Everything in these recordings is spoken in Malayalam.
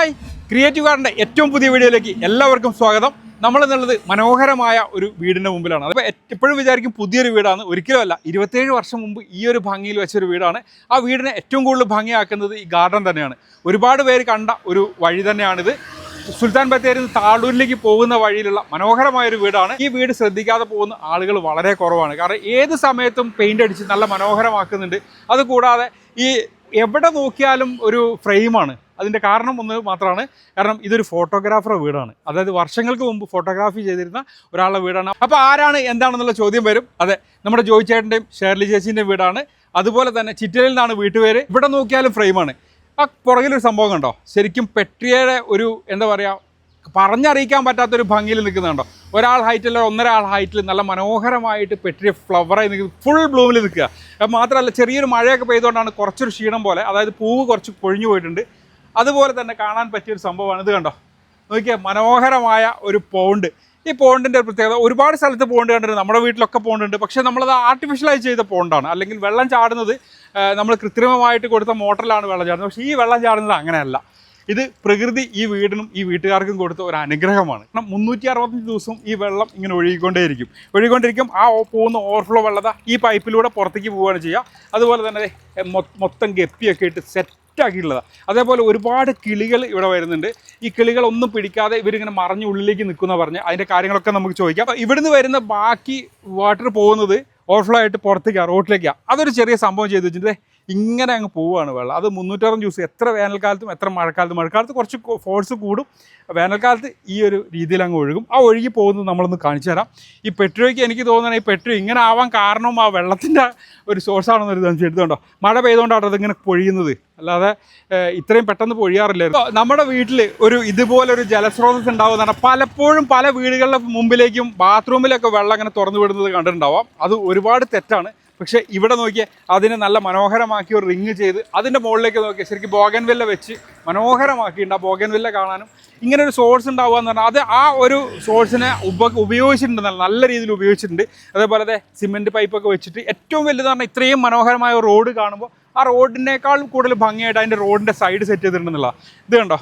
ഹായ്, ക്രിയേറ്റീവ് ഗാർഡൻ്റെ ഏറ്റവും പുതിയ വീഡിയോയിലേക്ക് എല്ലാവർക്കും സ്വാഗതം. നമ്മളെന്നുള്ളത് മനോഹരമായ ഒരു വീടിൻ്റെ മുമ്പിലാണ്. അപ്പോൾ എപ്പോഴും വിചാരിക്കും പുതിയൊരു വീടാണ്. ഒരിക്കലുമല്ല, 27 വർഷം മുമ്പ് ഈ ഒരു ഭംഗിയിൽ വെച്ചൊരു വീടാണ്. ആ വീടിനെ ഏറ്റവും കൂടുതൽ ഭംഗിയാക്കുന്നത് ഈ ഗാർഡൻ തന്നെയാണ്. ഒരുപാട് പേര് കണ്ട ഒരു വഴി തന്നെയാണിത്. സുൽത്താൻ ബത്തേരിയിൽ നിന്ന് താളൂരിലേക്ക് പോകുന്ന വഴിയിലുള്ള മനോഹരമായൊരു വീടാണ്. ഈ വീട് ശ്രദ്ധിക്കാതെ പോകുന്ന ആളുകൾ വളരെ കുറവാണ്. കാരണം ഏത് സമയത്തും പെയിൻ്റ് അടിച്ച് നല്ല മനോഹരമാക്കുന്നുണ്ട്. അതുകൂടാതെ ഈ എവിടെ നോക്കിയാലും ഒരു ഫ്രെയിമാണ്. അതിൻ്റെ കാരണം ഒന്ന് മാത്രമാണ്, കാരണം ഇതൊരു ഫോട്ടോഗ്രാഫറുടെ വീടാണ്. അതായത് വർഷങ്ങൾക്ക് മുമ്പ് ഫോട്ടോഗ്രാഫി ചെയ്തിരുന്ന ഒരാളുടെ വീടാണ്. അപ്പോൾ ആരാണ് എന്താണെന്നുള്ള ചോദ്യം വരും. അതെ, നമ്മുടെ ജോയി ചേട്ടൻ്റെയും ഷേർലി ചേച്ചീൻ്റെയും വീടാണ്. അതുപോലെ തന്നെ ചിറ്റലിൽ നിന്നാണ് വീട്ടുപേര്. ഇവിടെ നോക്കിയാലും ഫ്രെയിമാണ്. ആ പുറകിലൊരു സംഭവം കണ്ടോ, ശരിക്കും പെട്രിയയുടെ ഒരു എന്താ പറയുക, പറഞ്ഞറിയിക്കാൻ പറ്റാത്തൊരു ഭംഗിയിൽ നിൽക്കുന്നുണ്ടോ. ഒരാൾ ഹൈറ്റിൽ ഒന്നൊരാൾ ഹൈറ്റിൽ നല്ല മനോഹരമായിട്ട് പെട്രിയ ഫ്ലവറായി നിൽക്കുന്നത്, ഫുൾ ബ്ലൂമിൽ നിൽക്കുക. മാത്രമല്ല ചെറിയൊരു മഴയൊക്കെ പെയ്തുകൊണ്ടാണ് കുറച്ചൊരു ക്ഷീണം പോലെ, അതായത് പൂവ് കുറച്ച് പൊഴിഞ്ഞു പോയിട്ടുണ്ട്. അതുപോലെ തന്നെ കാണാൻ പറ്റിയൊരു സംഭവമാണ്. ഇത് കണ്ടോ, നോക്കിയാൽ മനോഹരമായ ഒരു പോണ്ട്. ഈ പോണ്ടിൻ്റെ പ്രത്യേകത, ഒരുപാട് സ്ഥലത്ത് പോണ്ട് കണ്ടിട്ടുണ്ട്, നമ്മുടെ വീട്ടിലൊക്കെ പോണ്ടുണ്ട്. പക്ഷേ നമ്മളത് ആർട്ടിഫിഷ്യലായി ചെയ്ത പോണ്ടാണ്. അല്ലെങ്കിൽ വെള്ളം ചാടുന്നത് നമ്മൾ കൃത്രിമമായിട്ട് കൊടുത്ത മോട്ടറിലാണ് വെള്ളം ചാടുന്നത്. പക്ഷേ ഈ വെള്ളം ചാടുന്നത് അങ്ങനെയല്ല. ഇത് പ്രകൃതി ഈ വീടിനും ഈ വീട്ടുകാർക്കും കൊടുത്ത ഒരു അനുഗ്രഹമാണ്. കാരണം 365 ദിവസവും ഈ വെള്ളം ഇങ്ങനെ ഒഴുകിക്കൊണ്ടിരിക്കും. ആ പോകുന്ന ഓവർഫ്ലോ വെള്ളത ഈ പൈപ്പിലൂടെ പുറത്തേക്ക് പോവുകയാണ് ചെയ്യുക. അതുപോലെ തന്നെ മൊത്തം ഗപ്പിയൊക്കെ ഇട്ട് സെറ്റാക്കിയിട്ടുള്ളതാണ്. അതേപോലെ ഒരുപാട് കിളികൾ ഇവിടെ വരുന്നുണ്ട്. ഈ കിളികളൊന്നും പിടിക്കാതെ ഇവരിങ്ങനെ മറിഞ്ഞ് ഉള്ളിലേക്ക് നിൽക്കുന്ന പറഞ്ഞ് അതിൻ്റെ കാര്യങ്ങളൊക്കെ നമുക്ക് ചോദിക്കാം. അപ്പോൾ ഇവിടുന്ന് വരുന്ന ബാക്കി വാട്ടർ പോകുന്നത് ഓവർഫ്ലോ ആയിട്ട് പുറത്തേക്കാണ്, റോട്ടിലേക്കാണ്. അതൊരു ചെറിയ സംഭവം ചെയ്ത് വെച്ചിട്ട് ഇങ്ങനെ അങ്ങ് പോവുകയാണ് വെള്ളം. അത് 360 ദിവസം, എത്ര വേനൽക്കാലത്തും എത്ര മഴക്കാലത്ത് കുറച്ച് ഫോഴ്സ് കൂടും, വേനൽക്കാലത്ത് ഈ ഒരു രീതിയിൽ അങ്ങ് ഒഴുകും. ആ ഒഴുകി പോകുന്നത് നമ്മളൊന്ന് കാണിച്ചു തരാം. ഈ പെട്രോയ്ക്ക് എനിക്ക് തോന്നുന്നത് ഈ പെട്രോ ഇങ്ങനെ ആവാൻ കാരണം ആ വെള്ളത്തിൻ്റെ ഒരു സോഴ്സാണെന്നൊരു സംശയം. എടുത്തുകൊണ്ടോ, മഴ പെയ്തുകൊണ്ടാണ് അതിങ്ങനെ പൊഴിയുന്നത്, അല്ലാതെ ഇത്രയും പെട്ടെന്ന് പൊഴിയാറില്ലായിരുന്നു. നമ്മുടെ വീട്ടിൽ ഒരു ഇതുപോലൊരു ജലസ്രോതസ് ഉണ്ടാവുന്നതാണ്. പലപ്പോഴും പല വീടുകളുടെ മുമ്പിലേക്കും ബാത്റൂമിലൊക്കെ വെള്ളം അങ്ങനെ തുറന്നു വിടുന്നത് കണ്ടിട്ടുണ്ടാവാം. അത് ഒരുപാട് തെറ്റാണ്. പക്ഷേ ഇവിടെ നോക്കിയാൽ അതിനെ നല്ല മനോഹരമാക്കി ഒരു റിങ് ചെയ്ത് അതിൻ്റെ മുകളിലേക്ക് നോക്കിയാൽ ശരിക്കും ബോഗൻവില്ല വെച്ച് മനോഹരമാക്കിയിട്ടുണ്ട്. ആ ബോഗൻവില്ല കാണാനും ഇങ്ങനെ ഒരു സോഴ്സ് ഉണ്ടാവുക എന്ന് പറഞ്ഞാൽ അത് ആ ഒരു സോഴ്സിനെ ഉപയോഗിച്ചിട്ടുണ്ട്, നല്ല രീതിയിൽ ഉപയോഗിച്ചിട്ടുണ്ട്. അതേപോലെ തന്നെ സിമെൻറ്റ് പൈപ്പൊക്കെ വെച്ചിട്ട് ഏറ്റവും വലുതെന്ന് പറഞ്ഞാൽ ഇത്രയും മനോഹരമായ റോഡ് കാണുമ്പോൾ ആ റോഡിനേക്കാൾ കൂടുതൽ ഭംഗിയായിട്ട് അതിൻ്റെ റോഡിൻ്റെ സൈഡ് സെറ്റ് ചെയ്തിട്ടുണ്ടെന്നുള്ള ഇത് കണ്ടോ.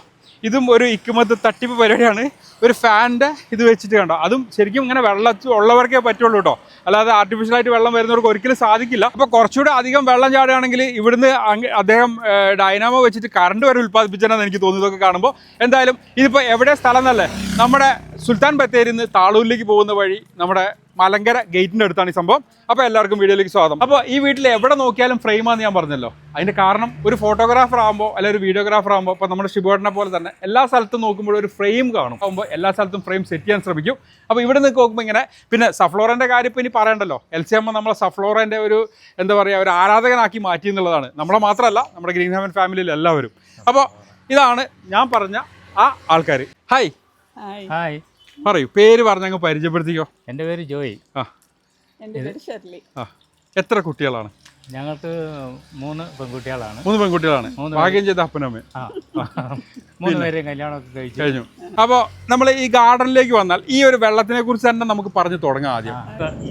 ഇതും ഒരു ഇക്കുമത്ത് തട്ടിപ്പ് പരിപാടിയാണ്. ഒരു ഫാനിൻ്റെ ഇത് വെച്ചിട്ട് കണ്ടോ, അതും ശരിക്കും ഇങ്ങനെ വെള്ളത്തിൽ ഉള്ളവർക്കേ പറ്റുള്ളൂ കേട്ടോ, അല്ലാതെ ആർട്ടിഫിഷ്യലായിട്ട് വെള്ളം വരുന്നവർക്ക് ഒരിക്കലും സാധിക്കില്ല. അപ്പോൾ കുറച്ചുകൂടെ അധികം വെള്ളം ചാടുകയാണെങ്കിൽ ഇവിടുന്ന് അദ്ദേഹം ഡൈനാമോ വെച്ചിട്ട് കറണ്ട് വരെ ഉൽപ്പാദിപ്പിച്ചതെന്ന് എനിക്ക് തോന്നുന്നു ഇതൊക്കെ കാണുമ്പോൾ. എന്തായാലും ഇതിപ്പോൾ എവിടെ സ്ഥലം എന്നല്ലേ, നമ്മുടെ സുൽത്താൻ ബത്തേരിയിൽ നിന്ന് താളൂരിലേക്ക് പോകുന്ന വഴി നമ്മുടെ മലങ്കര ഗേറ്റിൻ്റെ അടുത്താണ് ഈ സംഭവം. അപ്പോൾ എല്ലാവർക്കും വീഡിയോയിലേക്ക് സ്വാഗതം. അപ്പോൾ ഈ വീട്ടിൽ എവിടെ നോക്കിയാലും ഫ്രെയിമാണെന്ന് ഞാൻ പറഞ്ഞല്ലോ. അതിൻ്റെ കാരണം ഒരു ഫോട്ടോഗ്രാഫർ ആകുമ്പോൾ അല്ലെങ്കിൽ ഒരു വീഡിയോഗ്രാഫർ ആകുമ്പോൾ, ഇപ്പോൾ നമ്മുടെ ഷിബോട്ടിനെ പോലെ തന്നെ എല്ലാ സ്ഥലത്തും നോക്കുമ്പോൾ ഒരു ഫ്രെയിം കാണും. ആകുമ്പോൾ എല്ലാ സ്ഥലത്തും ഫ്രെയിം സെറ്റ് ചെയ്യാൻ ശ്രമിക്കും. അപ്പോൾ ഇവിടെ നിന്ന് നോക്കുമ്പോൾ ഇങ്ങനെ, പിന്നെ സഫ്ലോറിൻ്റെ കാര്യം ഇപ്പോൾ ഇനി പറയണ്ടല്ലോ. LCM നമ്മളെ സഫ്ലോറിൻ്റെ ഒരു എന്താ പറയുക, ഒരു ആരാധകനാക്കി മാറ്റി എന്നുള്ളതാണ്. നമ്മളെ മാത്രമല്ല, നമ്മുടെ ഗ്രീൻ ഹെവൻ ഫാമിലിയിൽ എല്ലാവരും. അപ്പോൾ ഇതാണ് ഞാൻ പറഞ്ഞ ആ ആൾക്കാർ. ഹായ് ഹായ്, പറയൂ, പേര് പറഞ്ഞങ്ങ് പരിചയപ്പെടുത്തിക്കോ. എൻ്റെ പേര് ജോയി. എൻ്റെ പേര് ഷെർലി. എത്ര കുട്ടികളാണ്? ഞങ്ങൾക്ക് 3 പെൺകുട്ടികളാണ്. 3 പെൺകുട്ടികളാണ്. ഭാഗ്യം ചെയ്ത അപ്പനമ്മ. 3 പേര് കല്യാണമൊക്കെ കഴിഞ്ഞു. അപ്പോൾ നമ്മൾ ഈ ഗാർഡനിലേക്ക് വന്നാൽ ഈ ഒരു വെള്ളത്തിനെ കുറിച്ച് തന്നെ നമുക്ക് പറഞ്ഞു തുടങ്ങാം ആദ്യം.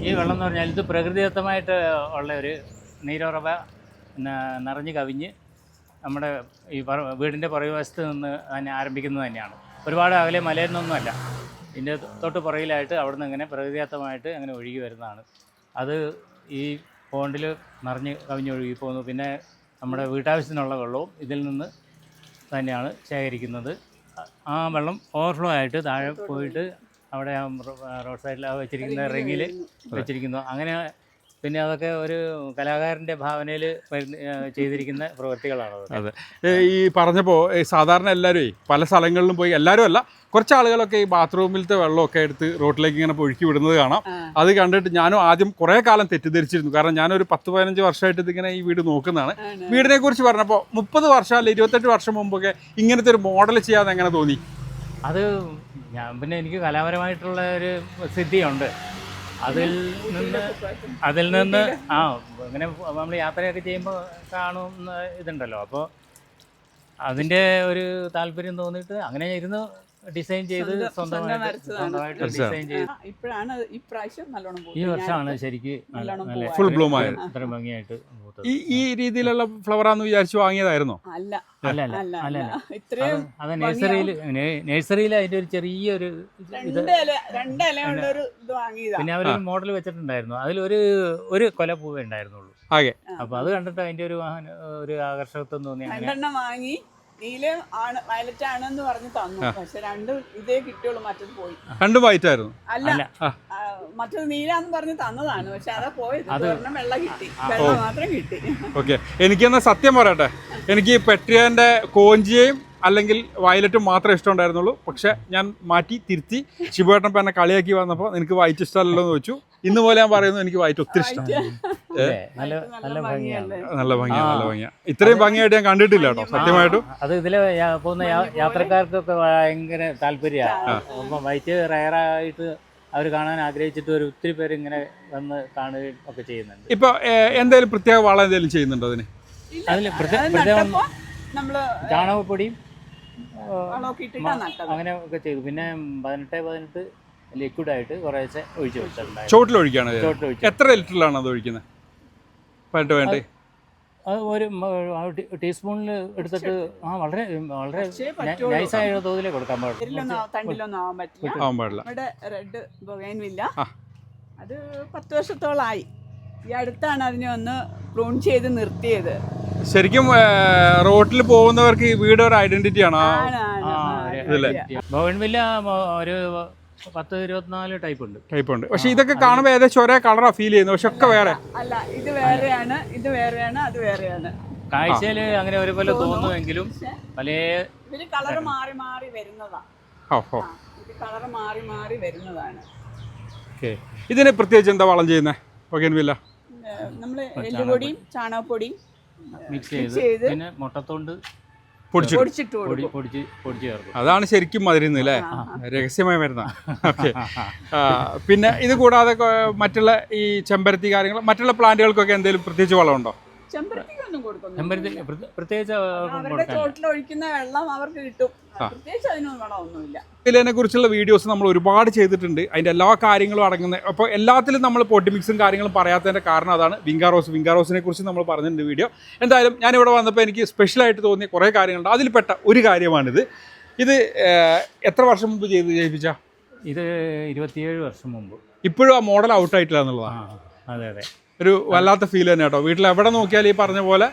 ഈ വെള്ളം എന്ന് പറഞ്ഞാൽ ഇത് പ്രകൃതിദത്തമായിട്ട് ഉള്ള ഒരു നീരുറവ നിറഞ്ഞു കവിഞ്ഞ് നമ്മുടെ ഈ വീടിൻ്റെ പുറകുവശത്ത് നിന്ന് തന്നെ ആരംഭിക്കുന്നത് തന്നെയാണ്. ഒരുപാട് അകലെ മലയിൽ നിന്നൊന്നുമല്ല, ഇതിൻ്റെ തൊട്ട് പുറകിലായിട്ട് അവിടെ നിന്ന് ഇങ്ങനെ പ്രകൃതിദത്തമായിട്ട് അങ്ങനെ ഒഴുകി വരുന്നതാണ്. അത് ഈ പോണ്ടിൽ നിറഞ്ഞ് കവിഞ്ഞൊഴുകി പോകുന്നു. പിന്നെ നമ്മുടെ വീട്ടാവശ്യത്തിനുള്ള വെള്ളവും ഇതിൽ നിന്ന് തന്നെയാണ് ശേഖരിക്കുന്നത്. ആ വെള്ളം ഓവർഫ്ലോ ആയിട്ട് താഴെ പോയിട്ട് അവിടെ റോഡ് സൈഡിൽ വെച്ചിരിക്കുന്ന റിങ്ങിൽ വെച്ചിരിക്കുന്നു. അങ്ങനെ പിന്നെ അതൊക്കെ ഒരു കലാകാരൻ്റെ ഭാവനയിൽ ചെയ്തിരിക്കുന്ന പ്രവൃത്തികളാണ്. അതെ, ഈ പറഞ്ഞപ്പോൾ സാധാരണ എല്ലാവരും പല സ്ഥലങ്ങളിലും പോയി, എല്ലാവരും അല്ല, കുറച്ച് ആളുകളൊക്കെ ഈ ബാത്റൂമിലത്തെ വെള്ളമൊക്കെ എടുത്ത് റോട്ടിലേക്ക് ഇങ്ങനെ ഒഴുക്കി വിടുന്നത് കാണാം. അത് കണ്ടിട്ട് ഞാനും ആദ്യം കുറേ കാലം തെറ്റിദ്ധരിച്ചിരുന്നു. കാരണം ഞാനൊരു 10-15 വർഷമായിട്ട് ഇതിങ്ങനെ ഈ വീട് നോക്കുന്നതാണ്. വീടിനെ കുറിച്ച് പറഞ്ഞപ്പോൾ 30 വർഷം അല്ല 28 വർഷം മുമ്പൊക്കെ ഇങ്ങനത്തെ ഒരു മോഡൽ ചെയ്യാതെ എങ്ങനെ തോന്നി? അത് ഞാൻ പിന്നെ എനിക്ക് കലാപരമായിട്ടുള്ള ഒരു സിദ്ധിയുണ്ട്. അതിൽ നിന്ന് അങ്ങനെ നമ്മൾ യാത്രയൊക്കെ ചെയ്യുമ്പോൾ കാണുന്ന ഇതുണ്ടല്ലോ. അപ്പോൾ അതിൻ്റെ ഒരു താല്പര്യം തോന്നിയിട്ട് അങ്ങനെ ഇരുന്ന് ഡിസൈൻ ചെയ്ത് സ്വന്തമായിട്ട് ഡിസൈൻ ചെയ്ത് ഇപ്പോഴാണ് ഇപ്രാവശ്യം നല്ലോണം ഈ വർഷമാണ് ശരിക്ക് നല്ല ഫുൾ ബ്ലൂം ആയത്. ഇത്ര ഭംഗിയായിട്ട് പൂത്തത്. ഈ രീതിയിലുള്ള ഫ്ലവറാന്ന് വിചാരിച്ചു വാങ്ങിയതായിരുന്നോ? അല്ല അല്ല അല്ല അല്ല അല്ല ഇത്രയും അത് നഴ്സറിയിൽ അതിൻ്റെ ഒരു ചെറിയൊരു ഇത് രണ്ടിലയുള്ളൊരു ഇത് വാങ്ങിയതാ. പിന്നെ അവരൊരു മോഡൽ വെച്ചിട്ടുണ്ടായിരുന്നു. അതിലൊരു കൊല പൂവേ ഉണ്ടായിരുന്നുള്ളൂ. ആകെ അപ്പൊ അത് കണ്ടിട്ട് അതിന്റെ ഒരു ആകർഷകത്വം തോന്നി. അങ്ങനെ രണ്ടെണ്ണം വാങ്ങി നീല ആണ് വയലറ്റ് ആണെന്ന് പറഞ്ഞ് തന്നു. പക്ഷെ രണ്ടും ഇതേ കിട്ടിയുള്ളൂ, മറ്റത് പോയി. രണ്ടും വൈറ്റായിരുന്നു. അല്ല മറ്റത് നീലാന്ന് പറഞ്ഞ് തന്നതാണ്, പക്ഷെ അതാ പോയത്. ഒരെണ്ണം വെള്ള കിട്ടി, വെള്ള മാത്രം കിട്ടി. ഓക്കെ, എനിക്കെന്നാ സത്യം പറയട്ടെ, എനിക്ക് പെട്രിയാന്റെ കോഞ്ചിയയും അല്ലെങ്കിൽ വയലറ്റും മാത്രമേ ഇഷ്ടമുണ്ടായിരുന്നുള്ളൂ. പക്ഷെ ഞാൻ മാറ്റി തിരുത്തി ശിവേട്ടൻ ഇപ്പം എന്നെ കളിയാക്കി വന്നപ്പോൾ എനിക്ക് വൈറ്റ് ഇഷ്ടമല്ലോ എന്ന് വെച്ചു. ഇന്ന് പോലെ ഞാൻ പറയുന്നു എനിക്ക് വൈറ്റ് ഒത്തിരി ഇഷ്ടം. നല്ല ഭംഗിയാണ്. നല്ല ഭംഗിയാണ്. ഇത്രയും ഭംഗിയായിട്ട് ഞാൻ കണ്ടിട്ടില്ല കേട്ടോ, സത്യമായിട്ടും. അത് ഇതിലെ പോകുന്ന യാത്രക്കാർക്കൊക്കെ ഭയങ്കര താല്പര്യമാണ്. അപ്പം വൈറ്റ് റയറായിട്ട് അവർ കാണാൻ ആഗ്രഹിച്ചിട്ട് ഒത്തിരി പേര് ഇങ്ങനെ വന്ന് കാണുകയും ഒക്കെ ചെയ്യുന്നുണ്ട്. ഇപ്പൊ എന്തെങ്കിലും പ്രത്യേക വളം എന്തെങ്കിലും ചെയ്യുന്നുണ്ടോ അതിന്? അതിൽ പ്രത്യേകം നമ്മള് ചാണകപ്പൊടിയും വളമൊക്കെ ഇട്ടിട്ടാ നട്ടത്. അങ്ങനെ ഒക്കെ ചെയ്തു. പിന്നെ 18 ലിക്വിഡായിട്ട് കുറേശ്ശെ ഒഴിച്ചു വെച്ചിട്ടുണ്ടായിരുന്നു. ചോട്ടിലൊഴിക്കുകയാണ്. ചോട്ടിലൊഴിച്ചു. എത്ര ലിറ്ററിലാണ് അത് ഒഴിക്കുന്നത്? 18 അത് ഒരു ടീസ്പൂണിൽ എടുത്തിട്ട് വളരെ വളരെ നൈസായ തോതിലേ കൊടുക്കാൻ തണ്ടിലൊന്നും ആവാൻ പറ്റില്ല. ആവാൻ പാടില്ല. ഇവിടെ റെഡ് ബൊഗൈൻവില്ല അത് 10 വർഷത്തോളമായി. ഈ അടുത്താണ് അതിനെ ഒന്ന് പ്രൂൺ ചെയ്ത് നിർത്തിയത്. ശരിക്കും റോട്ടിൽ പോകുന്നവർക്ക് ഈ വീട് ഒരു ഐഡന്റിറ്റി ആണ്. ബോഗൺവില്ല ഒരു 10-24 ടൈപ്പ് ഉണ്ട്. പക്ഷെ ഇതൊക്കെ കാണുമ്പോൾ ഏകദേശം ഒരേ കളറാ ഫീൽ ചെയ്യുന്നത്. പക്ഷെ ഒക്കെ വേറെ അല്ല, ഇത് വേറെയാണ്, ഇത് വേറെയാണ്, അത് വേറെയാണ്. കാഴ്ചയിൽ അങ്ങനെ ഒരുപോലെ തോന്നുമെങ്കിലും പല ഇതിന് കളർ മാറി മാറി വരുന്നതാണ്. ഇത് കളർ മാറി മാറി വരുന്നതാണ്. ഇതിന് പ്രത്യേകിച്ച് എന്താ വളം ചെയ്യുന്നത്? ബൊഗൺവില്ല നമ്മള് എല്ലുപൊടിയും ചാണകപ്പൊടിയും മിക്സ് ചെയ്ത് പിന്നെ മുട്ടത്തോണ്ട് പൊടിച്ചിട്ട് പൊടിച്ച് ചേർക്കും. അതാണ് ശരിക്കും മധുരുന്നത് അല്ലേ? രഹസ്യമായി വരുന്ന. ഓക്കെ. പിന്നെ ഇത് കൂടാതെ മറ്റുള്ള ഈ ചെമ്പരത്തി കാര്യങ്ങൾ മറ്റുള്ള പ്ലാന്റുകൾക്കൊക്കെ എന്തെങ്കിലും പ്രത്യേകിച്ച് വളമുണ്ടോ? ചെമ്പരത്തിക്കൊന്നും കൊടുക്കുന്നു. പ്രത്യേകിച്ച് അവരുടെ ചോട്ടിൽ ഒഴിക്കുന്ന വെള്ളം അവർക്ക് കിട്ടും. പ്രത്യേകിച്ച് അതിനൊന്നും വളമൊന്നുമില്ല. ഇതിനെ കുറിച്ചുള്ള വീഡിയോസ് നമ്മൾ ഒരുപാട് ചെയ്തിട്ടുണ്ട്. അതിൻ്റെ എല്ലാ കാര്യങ്ങളും അടങ്ങുന്നത്. അപ്പോൾ എല്ലാത്തിലും നമ്മൾ പോട്ടി മിക്സും കാര്യങ്ങളും പറയാത്തതിൻ്റെ കാരണം അതാണ്. വിങ്കാറോസിനെ കുറിച്ച് നമ്മൾ പറഞ്ഞിട്ടുണ്ട് വീഡിയോ. എന്തായാലും ഞാനിവിടെ വന്നപ്പോൾ എനിക്ക് സ്പെഷ്യലായിട്ട് തോന്നിയ കുറേ കാര്യങ്ങളുണ്ട്. അതിൽപ്പെട്ട ഒരു കാര്യമാണിത്. ഇത് എത്ര വർഷം മുമ്പ് ചെയ്യിപ്പിച്ച? ഇത് 27 വർഷം മുമ്പ്. ഇപ്പോഴും ആ മോഡൽ ഔട്ടായിട്ടില്ല എന്നുള്ളതാണ്. അതെ അതെ, ഒരു വല്ലാത്ത ഫീൽ തന്നെ കേട്ടോ. വീട്ടിൽ എവിടെ നോക്കിയാലും ഈ പറഞ്ഞ പോലെ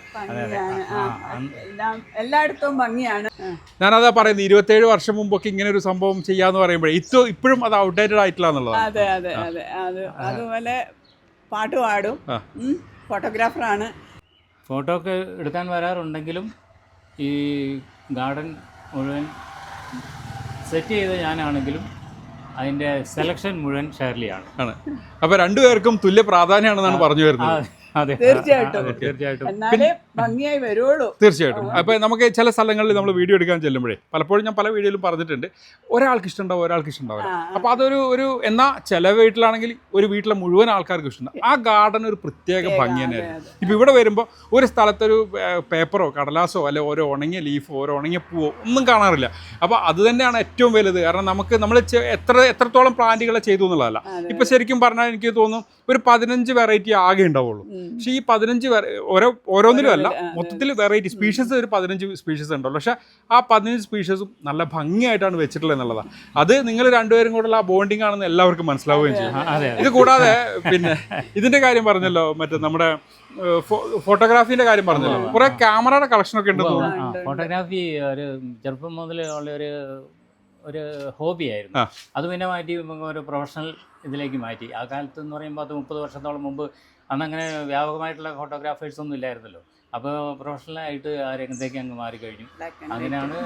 എല്ലായിടത്തും ഭംഗിയാണ്. ഞാനതാ പറയുന്നത്, 27 വർഷം മുമ്പൊക്കെ ഇങ്ങനെ ഒരു സംഭവം ചെയ്യാന്ന് പറയുമ്പോഴേ ഇപ്പോഴും അത് ഔട്ട്ഡേറ്റഡ് ആയിട്ടില്ല എന്നുള്ളതാണ്. അതെ അതെ അതെ. അതുപോലെ പാട്ട് പാടും, ഫോട്ടോഗ്രാഫറാണ്. ഫോട്ടോ ഒക്കെ എടുക്കാൻ വരാറുണ്ടെങ്കിലും ഈ ഗാർഡൻ മുഴുവൻ സെറ്റ് ചെയ്ത് ഞാനാണെങ്കിലും അതിൻ്റെ സെലക്ഷൻ മുഴുവൻ ഷേർലിയാണ്. അപ്പോൾ രണ്ടുപേർക്കും തുല്യ പ്രാധാന്യമാണെന്നാണ് പറഞ്ഞു വരുന്നത്. തീർച്ചയായിട്ടും എന്നാലേ ഭംഗിയായി വരുള്ളൂ. തീർച്ചയായിട്ടും. അപ്പോൾ നമുക്ക് ചില സ്ഥലങ്ങളിൽ നമ്മൾ വീഡിയോ എടുക്കാൻ ചെല്ലുമ്പോഴേ പലപ്പോഴും ഞാൻ പല വീഡിയോയിലും പറഞ്ഞിട്ടുണ്ട്, ഒരാൾക്ക് ഇഷ്ടമുണ്ടാവും, ഒരാൾക്ക് ഇഷ്ടമുണ്ടാവില്ല. അപ്പോൾ അതൊരു എന്നാൽ ചില വീട്ടിലാണെങ്കിൽ ഒരു വീട്ടിലെ മുഴുവൻ ആൾക്കാർക്ക് ഇഷ്ടമുണ്ടാവും. ആ ഗാർഡൻ ഒരു പ്രത്യേക ഭംഗി തന്നെയായിരുന്നു. ഇപ്പോൾ ഇവിടെ വരുമ്പോൾ ഒരു സ്ഥലത്തൊരു പേപ്പറോ കടലാസോ അല്ലെ ഓരോ ഉണങ്ങിയ ലീഫോ ഓരോ ഉണങ്ങിയ പൂവോ ഒന്നും കാണാറില്ല. അപ്പോൾ അത് തന്നെയാണ് ഏറ്റവും വലുത്. കാരണം നമ്മൾ എത്രത്തോളം പ്ലാന്റുകളെ ചെയ്തു എന്നുള്ളതല്ല. ഇപ്പോൾ ശരിക്കും പറഞ്ഞാൽ എനിക്ക് തോന്നുന്നു ഒരു 15 വെറൈറ്റി ആകെ ഉണ്ടാവുള്ളൂ. പക്ഷേ ഈ 15 ഓരോന്നിലും അല്ല, മൊത്തത്തിൽ വെറൈറ്റി സ്പീഷീസ് ഒരു 15 സ്പീഷീസ് ഉണ്ടല്ലോ. പക്ഷെ ആ 15 സ്പീഷീസും നല്ല ഭംഗിയായിട്ടാണ് വെച്ചിട്ടുള്ളത് എന്നുള്ളതാണ്. അത് നിങ്ങൾ രണ്ടുപേരും കൂടെയുള്ള ആ ബോണ്ടിങ് ആണെന്ന് എല്ലാവർക്കും മനസ്സിലാവുകയും ചെയ്യും. ഇത് കൂടാതെ പിന്നെ ഇതിന്റെ കാര്യം പറഞ്ഞല്ലോ, മറ്റേ നമ്മുടെ ഫോട്ടോഗ്രാഫിന്റെ കാര്യം പറഞ്ഞല്ലോ, കുറെ ക്യാമറയുടെ കളക്ഷനൊക്കെ ഉണ്ടെന്ന് തോന്നുന്നു. ഫോട്ടോഗ്രാഫി ഒരു ചെറുപ്പം മുതൽ ഉള്ള ഒരു ഹോബിയായിരുന്നു. അത് പിന്നെ മാറ്റി ഒരു പ്രൊഫഷണൽ ഇതിലേക്ക് മാറ്റി. ആ കാലത്ത് എന്ന് പറയുമ്പോൾ 30 വർഷത്തോളം മുമ്പ് അന്നങ്ങനെ വ്യാപകമായിട്ടുള്ള ഫോട്ടോഗ്രാഫേഴ്സ് ഒന്നും ഇല്ലായിരുന്നല്ലോ. അപ്പോൾ പ്രൊഫഷണലായിട്ട് ആ രംഗത്തേക്ക് അങ്ങ് മാറിക്കഴിഞ്ഞു. അങ്ങനെയാണ്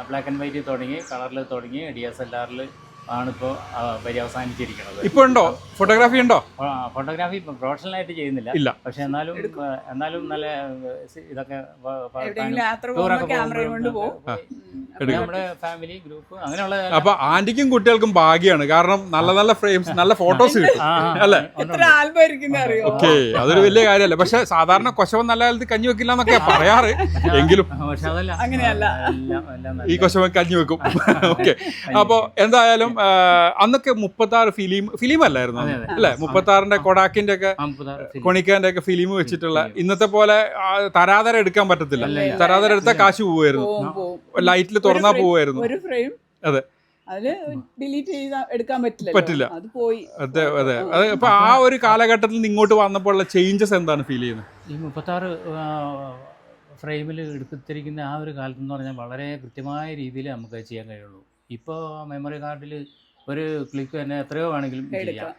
ബ്ലാക്ക് ആൻഡ് വൈറ്റ് തുടങ്ങി, കളറിൽ തുടങ്ങി, DSLR ആണിപ്പോൾ പര്യവസാനിച്ചിരിക്കുന്നത്. ഇപ്പോൾ ഉണ്ടോ ഫോട്ടോഗ്രാഫി ഉണ്ടോ? ഫോട്ടോഗ്രാഫി ഇപ്പം പ്രൊഫഷണലായിട്ട് ചെയ്യുന്നില്ല. ഇല്ല. പക്ഷെ എന്നാലും നല്ല ഇതൊക്കെ നമ്മുടെ ഫാമിലി ഗ്രൂപ്പ് അങ്ങനെയുള്ള. അപ്പൊ ആന്റിക്കും കുട്ടികൾക്കും ഭാഗ്യമാണ്, കാരണം നല്ല നല്ല ഫ്രെയിംസ്, നല്ല ഫോട്ടോസ് കിട്ടും അല്ലേ? ഓക്കെ, അതൊരു വലിയ കാര്യമല്ല. പക്ഷെ സാധാരണ കൊശവൻ നല്ല കാലത്ത് കഞ്ഞി വെക്കില്ല എന്നൊക്കെ പറയാറ്, എങ്കിലും പക്ഷെ അതല്ല, ഈ കൊശവൻ കഞ്ഞി വെക്കും. ഓക്കെ, അപ്പൊ എന്തായാലും അന്നൊക്കെ 36 ഫിലിം അല്ലായിരുന്നു അല്ലെ? 36ന്റെ കൊടാക്കിന്റെ ഒക്കെ കൊണിക്കാന്റെ ഒക്കെ ഫിലിം വെച്ചിട്ടുള്ള, ഇന്നത്തെ പോലെ തരാതര എടുക്കാൻ പറ്റത്തില്ല. തരാതര എടുത്താൽ കാശ് പോവായിരുന്നു, ലൈറ്റിൽ തുറന്നാ പോവായിരുന്നു. അതെ, ഡിലീറ്റ് എടുക്കാൻ പറ്റില്ല. അതെ അതെ അതെ. അപ്പൊ ആ ഒരു കാലഘട്ടത്തിൽ നിന്ന് ഇങ്ങോട്ട് വന്നപ്പോൾ ഉള്ള ചേഞ്ചസ് എന്താണ് ഫീൽ ചെയ്യുന്നത്? ഈ 36 ഫ്രെയിമിൽ എടുത്തിരിക്കുന്ന ആ ഒരു കാലത്തെന്ന് പറഞ്ഞാൽ വളരെ കൃത്യമായ രീതിയിൽ നമുക്ക് ചെയ്യാൻ കഴിയുള്ളൂ. ഇപ്പോൾ മെമ്മറി കാർഡിൽ ഒരു ക്ലിക്ക് തന്നെ എത്രയോ വേണമെങ്കിലും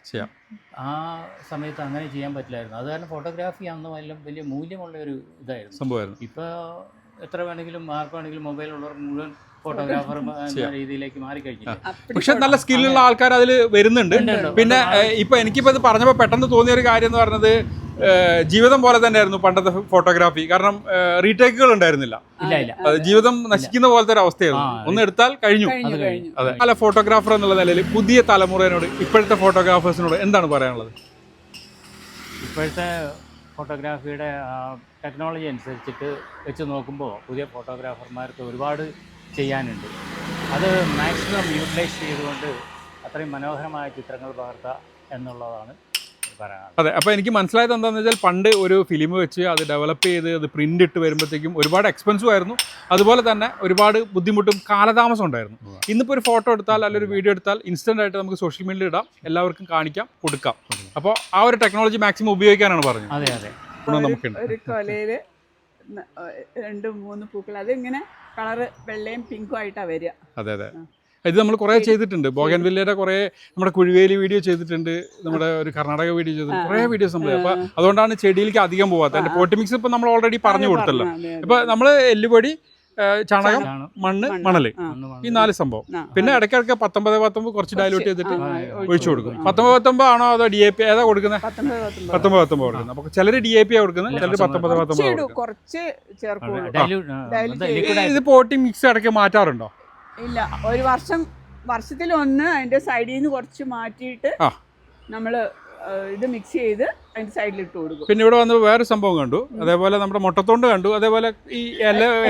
ചെയ്യാം. ആ സമയത്ത് അങ്ങനെ ചെയ്യാൻ പറ്റില്ലായിരുന്നു. അത് കാരണം ഫോട്ടോഗ്രാഫി അന്ന് വലിയ മൂല്യമുള്ള ഒരു ഇതായിരുന്നു, സംഭവമായിരുന്നു. ഇപ്പോൾ എത്ര വേണമെങ്കിലും ആർക്ക് വേണമെങ്കിലും മൊബൈലുള്ളവർ മുഴുവൻ ഫോട്ടോഗ്രാഫർ എന്ന രീതിയിലേക്ക് മാറിക്കഴിഞ്ഞില്ല. പക്ഷെ നല്ല സ്കില്ലുള്ള ആൾക്കാർ അതിൽ വരുന്നുണ്ട്. പിന്നെ ഇപ്പൊ എനിക്കിപ്പോ ഇത് പറഞ്ഞപ്പോൾ പെട്ടെന്ന് തോന്നിയ ഒരു കാര്യം എന്ന് പറഞ്ഞത്, ജീവിതം പോലെ തന്നെയായിരുന്നു പണ്ടത്തെ ഫോട്ടോഗ്രാഫി. കാരണം റീടേക്കുകൾ ഉണ്ടായിരുന്നില്ല, ജീവിതം നശിക്കുന്ന പോലത്തെ ഒരു അവസ്ഥയായിരുന്നു. ഒന്ന് എടുത്താൽ കഴിഞ്ഞു. അതെ, അല്ല, ഫോട്ടോഗ്രാഫർ എന്നുള്ള നിലയിൽ പുതിയ തലമുറയോട്, ഇപ്പോഴത്തെ ഫോട്ടോഗ്രാഫേഴ്സിനോട് എന്താണ് പറയാനുള്ളത്? ഇപ്പോഴത്തെ ഫോട്ടോഗ്രാഫിയുടെ ടെക്നോളജി അനുസരിച്ചിട്ട് വെച്ച് നോക്കുമ്പോൾ പുതിയ ഫോട്ടോഗ്രാഫർമാർക്ക് ഒരുപാട് ചെയ്യാനുണ്ട്. അത് മാക്സിമം യൂട്ടിലൈസ് ചെയ്തുകൊണ്ട് അത്രയും മനോഹരമായ ചിത്രങ്ങൾ പകർത്തുക എന്നുള്ളതാണ് പറയാനുള്ളത്. അതെ, അപ്പോൾ എനിക്ക് മനസ്സിലായത് എന്താണെന്ന് വെച്ചാൽ, പണ്ട് ഒരു ഫിലിം വെച്ച് അത് ഡെവലപ്പ് ചെയ്ത് അത് പ്രിൻ്റ് ഇട്ട് വരുമ്പോഴത്തേക്കും ഒരുപാട് എക്സ്പെൻസീവ് ആയിരുന്നു. അതുപോലെ തന്നെ ഒരുപാട് ബുദ്ധിമുട്ടും കാലതാമസം ഉണ്ടായിരുന്നു. ഇന്നിപ്പോൾ ഒരു ഫോട്ടോ എടുത്താൽ അല്ലെങ്കിൽ ഒരു വീഡിയോ എടുത്താൽ ഇൻസ്റ്റൻ്റ് ആയിട്ട് നമുക്ക് സോഷ്യൽ മീഡിയയിൽ ഇടാം, എല്ലാവർക്കും കാണിക്കാം, കൊടുക്കാം. അപ്പോൾ ആ ഒരു ടെക്നോളജി മാക്സിമം ഉപയോഗിക്കാനാണ് പറഞ്ഞത്. അതെ അതെ. നമുക്കുണ്ട് ഒരു കൊലയില് 2-3 പൂക്കൾ, അതിങ്ങനെ കളറ് വെള്ളയും പിങ്കും ആയിട്ടാണ് വരിക. അതെ അതെ, ഇത് നമ്മൾ കുറേ ചെയ്തിട്ടുണ്ട്. ബോഗൻവില്ലയുടെ കുറേ, നമ്മുടെ കുഴുവേലി വീഡിയോ ചെയ്തിട്ടുണ്ട്, നമ്മുടെ ഒരു കർണാടക വീഡിയോ ചെയ്തിട്ടുണ്ട്, കുറേ വീഡിയോസ് നമ്മൾ. അപ്പോൾ അതുകൊണ്ടാണ് ചെടിയിലേക്ക് അധികം പോകാത്തത്. അതിൻ്റെ പോട്ടി മിക്സ് ഇപ്പം നമ്മൾ ഓൾറെഡി പറഞ്ഞു കൊടുത്തല്ലോ. ഇപ്പം നമ്മൾ എല്ലുപൊടി, ചാണകം, മണ്ണ്, മണൽ, ഈ 4 സംഭവം. പിന്നെ ഇടയ്ക്കിടയ്ക്ക് 19 കുറച്ച് ഡയലൂട്ട് ചെയ്തിട്ട് ഒഴിച്ചു കൊടുക്കും. 19 ആണോ അതോ DAP ഏതാ കൊടുക്കുന്നത്? 19 കൊടുക്കുന്നത്. അപ്പോൾ ചിലർ DAP കൊടുക്കുന്നത്, ചിലർ 19 കുറച്ച് ചേർക്കും. ഇത് പോട്ടി മിക്സ് ഇടയ്ക്ക് മാറ്റാറുണ്ടോ? ഇല്ല, ഒരു വർഷത്തിൽ ഒന്ന് അതിന്റെ സൈഡിൽ നിന്ന് കുറച്ച് മാറ്റിയിട്ട് നമ്മള് ഇത് മിക്സ് ചെയ്ത് അതിന്റെ സൈഡിൽ ഇട്ട് കൊടുക്കും. പിന്നെ ഇവിടെ വന്ന് വേറെ സംഭവം കണ്ടു, അതേപോലെ നമ്മുടെ മുട്ടത്തോണ്ട് കണ്ടു, അതേപോലെ ഈ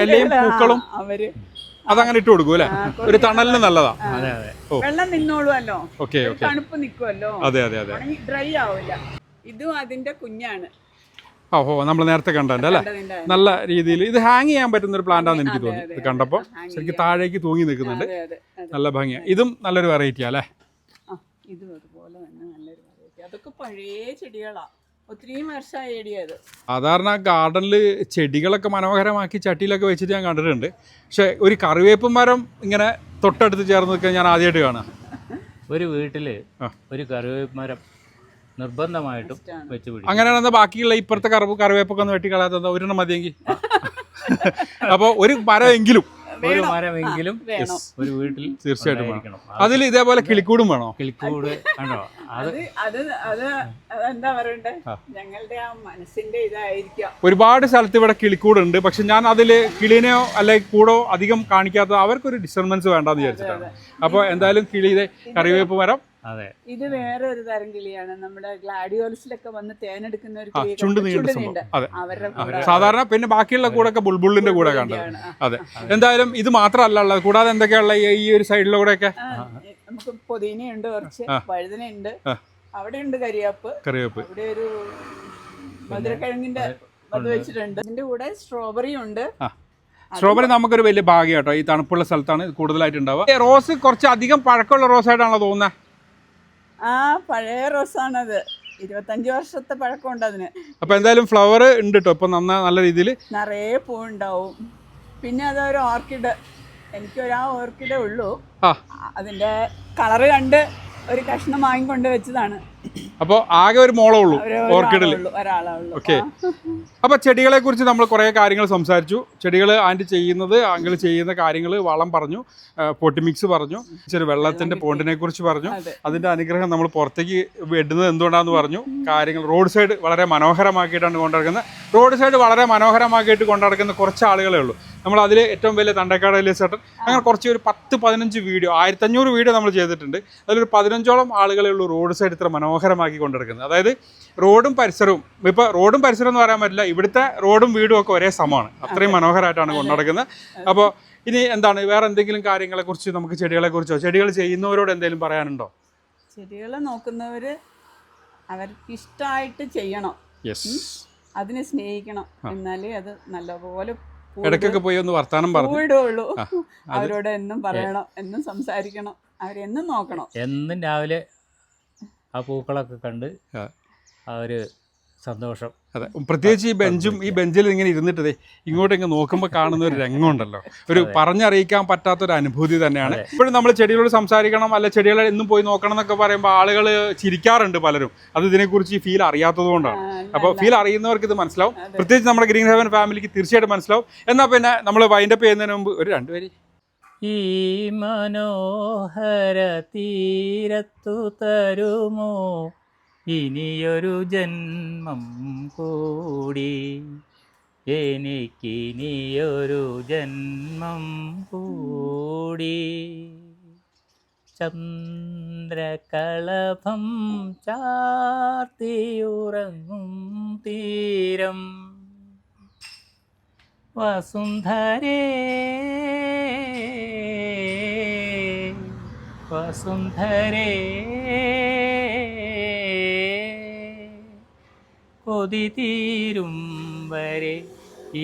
ഇലയും പൂക്കളും അതങ്ങനെ ഇട്ട് കൊടുക്കും അല്ലെ? ഒരു തണലിന് നല്ലതാ. വെള്ളം നിന്നോളുമല്ലോ, ഓക്കെ, തണുപ്പ് നിൽക്കുമല്ലോ, അതെ അതെ അതെ, ഡ്രൈ ആവില്ല. ഇതും അതിന്റെ കുഞ്ഞാണ്. ഓഹോ, നമ്മൾ നേരത്തെ കണ്ടല്ലേ? നല്ല രീതിയിൽ ഇത് ഹാങ് ചെയ്യാൻ പറ്റുന്ന ഒരു പ്ലാന്റ് ആണെന്ന് എനിക്ക് തോന്നി. ഇത് കണ്ടപ്പോൾ ശരിക്കും താഴേക്ക് തൂങ്ങി നിൽക്കുന്നുണ്ട്, നല്ല ഭംഗിയാണ്. ഇതും നല്ലൊരു വെറൈറ്റി അല്ലേ? ഇതും അതുപോലെ തന്നെ നല്ലൊരു വെറൈറ്റി. അതൊക്കെ പഴയ ചെടികളാ, ഒത്തിരി വർഷമായ ചെടിയത്. സാധാരണ ഗാർഡനിൽ ചെടികളൊക്കെ മനോഹരമാക്കി ചട്ടിയിലൊക്കെ വെച്ചിട്ട് ഞാൻ കണ്ടിട്ടുണ്ട്. പക്ഷെ ഒരു കറിവേപ്പ് മരം ഇങ്ങനെ തൊട്ടടുത്ത് ചേർന്ന് നിൽക്കാൻ ഞാൻ ആദ്യമായിട്ട് കാണാം. ഒരു വീട്ടില് ഒരു കറിവേപ്പ് മരം നിർബന്ധമായിട്ടും വെച്ച് പിടിക്കും. അങ്ങനെയാണെന്നാ ബാക്കിയുള്ള ഇപ്പുറത്തെ കറിവേപ്പൊക്കെ ഒന്ന് വെട്ടി കളയാത്ത ഒരെണ്ണം മതിയെങ്കിൽ. അപ്പോൾ ഒരു മരമെങ്കിലും ഒരു വീട്ടിൽ തീർച്ചയായിട്ടും വേണം. അതിൽ ഇതേപോലെ കിളിക്കൂടും വേണോ? കിളിക്കൂട് കണ്ടോ? എന്താ പറയണ്ടേ, ഞങ്ങളുടെ ആ മനസ്സിന്റെ ഇതായിരിക്കാം. ഒരുപാട് സ്ഥലത്ത് ഇവിടെ കിളിക്കൂടുണ്ട്, പക്ഷെ ഞാൻ അതില് കിളിനെയോ അല്ലെങ്കിൽ കൂടോ അധികം കാണിക്കാത്തത് അവർക്കൊരു ഡിസ്റ്റർബൻസ് വേണ്ടെന്ന് വിചാരിച്ചിട്ടാണ്. അപ്പോൾ എന്തായാലും കിളിയുടെ കറിവേപ്പ് മരം. അതെ, ഇത് വേറെ ഒരു തരം കിളിയാണ്. നമ്മുടെ ഗ്ലാഡിയോലസിലൊക്കെ വന്ന് തേനെടുക്കുന്ന ഒരു ചുണ്ട് നീണ്ട. അതെ, സാധാരണ പിന്നെ ബാക്കിയുള്ള കൂടൊക്കെ ബുൾബുളിന്റെ കൂടെ കണ്ടത്. അതെ, എന്തായാലും ഇത് മാത്രമല്ല ഉള്ളത്, കൂടാതെ എന്തൊക്കെയുള്ള ഈ ഒരു സൈഡിലെ കൂടെ ഒക്കെ നമുക്ക് പൊതീനയുണ്ട്, കുറച്ച് വഴുതനയുണ്ട്, അവിടെ ഉണ്ട് കറിവേപ്പ്, ഇവിടെ ഒരു മധുരക്കിഴങ്ങിന്റെ അത് വെച്ചിട്ടുണ്ട്. ഇതിന്റെ കൂടെ സ്ട്രോബെറി ഉണ്ട്. സ്ട്രോബെറി നമുക്കൊരു വലിയ ഭാഗ്യം കേട്ടോ, ഈ തണുപ്പുള്ള സ്ഥലത്താണ് കൂടുതലായിട്ട് ഉണ്ടാവുക. റോസ് കുറച്ച് അധികം പഴക്കമുള്ള റോസായിട്ടാണല്ലോ തോന്നുന്നത്? ആ, പഴയ റോസാണത്. 25 വർഷത്തെ പഴക്കമുണ്ട് അതിന്. അപ്പൊ എന്തായാലും ഫ്ലവർ ഉണ്ട് കേട്ടോ ഇപ്പൊ, നല്ല രീതിയിൽ നിറയെ പൂവുണ്ടാവും. പിന്നെ അതൊരു ഓർക്കിഡ്, എനിക്കൊരാ ഓർക്കിഡേ ഉള്ളൂ. അതിന്റെ കളറ് കണ്ട് ഒരു കഷ്ണം വാങ്ങിക്കൊണ്ട് വെച്ചതാണ്. അപ്പോൾ ആകെ ഒരു മോളേ ഉള്ളൂ ഓർക്കിഡിൽ. ഒരാളേ ഉള്ളൂ. ഓക്കെ. അപ്പോൾ ചെടികളെ കുറിച്ച് നമ്മൾ കുറേ കാര്യങ്ങൾ സംസാരിച്ചു. ചെടികൾ ആൻറ്റി ചെയ്യുന്നത്, അങ്കിൾ ചെയ്യുന്ന കാര്യങ്ങൾ, വളം പറഞ്ഞു, പൊട്ടി മിക്സ് പറഞ്ഞു, ഇച്ചിരി വെള്ളത്തിൻ്റെ പോണ്ടിനെ കുറിച്ച് പറഞ്ഞു, അതിൻ്റെ അനുഗ്രഹം നമ്മൾ പുറത്തേക്ക് ഇടുന്നത് എന്തുകൊണ്ടാണെന്ന് പറഞ്ഞു. കാര്യങ്ങൾ റോഡ് സൈഡ് വളരെ മനോഹരമാക്കിയിട്ടാണ് കൊണ്ടുനടക്കുന്നത്. റോഡ് സൈഡ് വളരെ മനോഹരമാക്കിയിട്ട് കൊണ്ടുനടക്കുന്ന കുറച്ച് ആളുകളേ ഉള്ളൂ. നമ്മൾ അതിൽ ഏറ്റവും വലിയ തണ്ടക്കാട് ചേട്ടൻ അങ്ങനെ കുറച്ച് ഒരു 10-15 വീഡിയോ, 1500 വീഡിയോ നമ്മൾ ചെയ്തിട്ടുണ്ട്. അതിലൊരു 15ഓളം ആളുകളേ ഉള്ളൂ റോഡ് സൈഡ് ഇത്ര മനോഹരമാക്കി കൊണ്ടെടുക്കുന്നത്. അതായത് റോഡും പരിസരവും, ഇപ്പോൾ റോഡും പരിസരം എന്ന് പറയാൻ പറ്റില്ല, ഇവിടുത്തെ റോഡും വീടും ഒക്കെ ഒരേ സമമാണ്. അത്രയും മനോഹരമായിട്ടാണ് കൊണ്ടുനടക്കുന്നത്. അപ്പോൾ ഇനി എന്താണ് വേറെ എന്തെങ്കിലും കാര്യങ്ങളെക്കുറിച്ച്, നമുക്ക് ചെടികളെക്കുറിച്ചോ ചെടികൾ ചെയ്യുന്നവരോട് എന്തെങ്കിലും പറയാനുണ്ടോ? ചെടികൾ നോക്കുന്നവർ അവർക്ക് ഇഷ്ടമായിട്ട് ചെയ്യണം. അതിനെ സ്നേഹിക്കണം. എന്നാലേ അത് നല്ലപോലെ ഇടയ്ക്കൊക്കെ പോയി ഒന്ന് വർത്താനം പറഞ്ഞു കൂടുള്ളൂ. അവരോട് എന്നും പറയണം, എന്നും സംസാരിക്കണം, അവരെന്നും നോക്കണം. എന്നും രാവിലെ ആ പൂക്കളൊക്കെ കണ്ട് ആ ഒരു സന്തോഷം. അതെ, പ്രത്യേകിച്ച് ഈ ബെഞ്ചിൽ ഇങ്ങനെ ഇരുന്നിട്ടേ ഇങ്ങോട്ട് ഇങ്ങ് നോക്കുമ്പോൾ കാണുന്ന ഒരു രംഗമുണ്ടല്ലോ, ഒരു പറഞ്ഞറിയിക്കാൻ പറ്റാത്തൊരു അനുഭൂതി തന്നെയാണ്. ഇപ്പോഴും നമ്മൾ ചെടികളോട് സംസാരിക്കണം, അല്ല ചെടികളെ എന്നും പോയി നോക്കണം എന്നൊക്കെ പറയുമ്പോൾ ആളുകൾ ചിരിക്കാറുണ്ട് പലരും. അത് ഇതിനെക്കുറിച്ച് ഈ ഫീൽ അറിയാത്തത് കൊണ്ടാണ്. അപ്പോൾ ഫീൽ അറിയുന്നവർക്ക് ഇത് മനസ്സിലാവും. പ്രത്യേകിച്ച് നമ്മുടെ ഗ്രീൻ ഹെവൻ ഫാമിലിക്ക് തീർച്ചയായിട്ടും മനസ്സിലാവും. എന്നാൽ പിന്നെ നമ്മൾ വൈൻഡപ്പ് ചെയ്യുന്നതിന് മുമ്പ് ഒരു 2 വരി. ഈ മനോഹര തീരത്തു തരുമോ ഇനിയൊരു ജന്മം കൂടി, എനിക്കിനിയൊരു ജന്മം കൂടി. ചന്ദ്രകളഭം ചാർത്തിയുറങ്ങും തീരം വസുന്ധരേ വസുന്ധരേ, കൊതി തീരും വരെ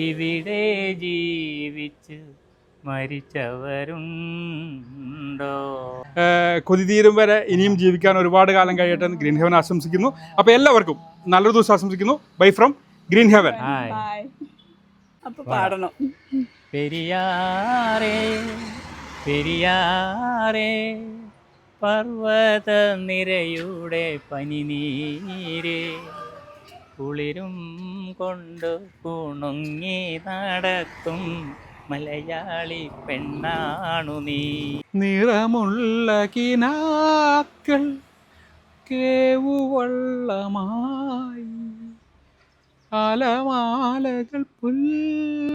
ഇവിടെ ജീവിച്ച് മരിച്ചവരുണ്ടോ? കൊതി തീരും വരെ ഇനിയും ജീവിക്കാൻ ഒരുപാട് കാലം കഴിയട്ടെ എന്ന് ഗ്രീൻ ഹെവൻ ആശംസിക്കുന്നു. അപ്പോൾ എല്ലാവർക്കും നല്ലൊരു ദിവസം ആശംസിക്കുന്നു. Bye from green heaven. അപ്പൊ പാടണം. പെരിയാറേ പെരിയാറേ പർവ്വത നിരയുടെ പനിനീരേ, കുളിരും കൊണ്ട് കുണുങ്ങി നടത്തും മലയാളി പെണ്ണാണു നീ. നിറമുള്ള കിനാക്കൾ കേവുവള്ളമായി അലമാലകൾ പുൽ